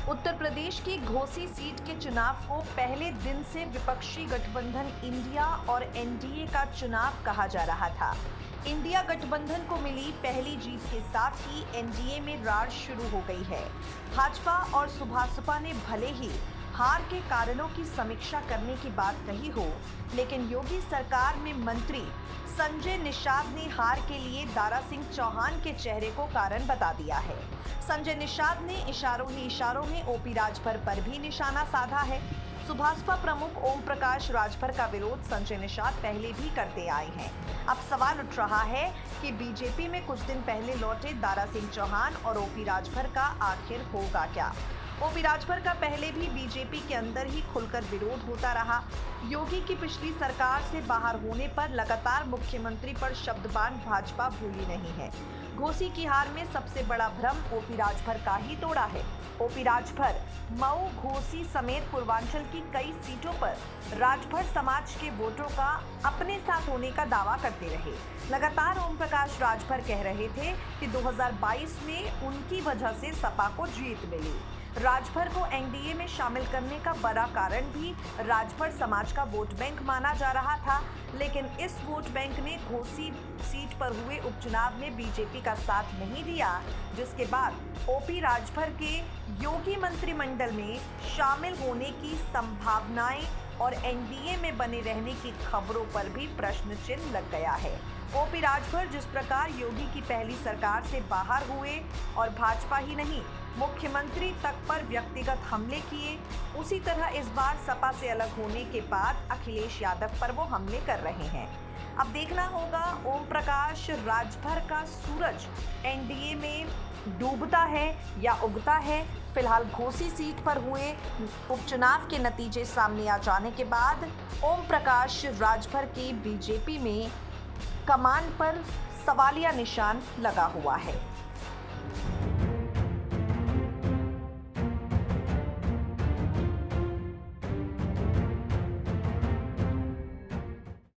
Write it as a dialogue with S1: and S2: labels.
S1: उत्तर प्रदेश की घोसी सीट के चुनाव को पहले दिन से विपक्षी गठबंधन इंडिया और एनडीए का चुनाव कहा जा रहा था। इंडिया गठबंधन को मिली पहली जीत के साथ ही एनडीए में रार शुरू हो गई है। भाजपा और सुभासपा ने भले ही हार के कारणों की समीक्षा करने की बात कही हो, लेकिन योगी सरकार में मंत्री संजय निषाद ने हार के लिए दारा सिंह चौहान के चेहरे को कारण बता दिया है। संजय निषाद ने इशारों ही इशारों में ओपी राजभर पर भी निशाना साधा है। सुभासपा प्रमुख ओम प्रकाश राजभर का विरोध संजय निषाद पहले भी करते आए हैं। अब सवाल उठ रहा है कि बीजेपी में कुछ दिन पहले लौटे दारा सिंह चौहान और ओपी राजभर का आखिर होगा क्या। ओपी राजभर का पहले भी बीजेपी के अंदर ही खुलकर विरोध होता रहा। योगी की पिछली सरकार से बाहर होने पर लगातार मुख्यमंत्री पर शब्दबाण भाजपा भूली नहीं है। घोसी की हार में सबसे बड़ा भ्रम ओपी राजभर का ही तोड़ा है। ओपी राजभर मऊ, घोसी समेत पूर्वांचल की कई सीटों पर राजभर समाज के वोटों का अपने साथ होने का दावा करते रहे। लगातार ओम प्रकाश राजभर कह रहे थे कि 2022 में उनकी वजह से सपा को जीत मिली। राजभर को एनडीए में शामिल करने का बड़ा कारण भी राजभर समाज का वोट बैंक माना जा रहा था, लेकिन इस वोट बैंक ने घोसी सीट पर हुए उपचुनाव में बीजेपी का साथ नहीं दिया, जिसके बाद ओपी राजभर के योगी मंत्रिमंडल में शामिल होने की संभावनाएं और एनडीए में बने रहने की खबरों पर भी प्रश्न चिन्ह लग गया है। ओपी राजभर जिस प्रकार योगी की पहली सरकार से बाहर हुए और भाजपा ही नहीं मुख्यमंत्री तक पर व्यक्तिगत हमले किए, उसी तरह इस बार सपा से अलग होने के बाद अखिलेश यादव पर वो हमले कर रहे हैं। अब देखना होगा ओम प्रकाश राजभर का सूरज एनडीए में डूबता है या उगता है। फिलहाल घोसी सीट पर हुए उपचुनाव के नतीजे सामने आ जाने के बाद ओम प्रकाश राजभर की बीजेपी में कमान पर सवालिया निशान लगा हुआ है।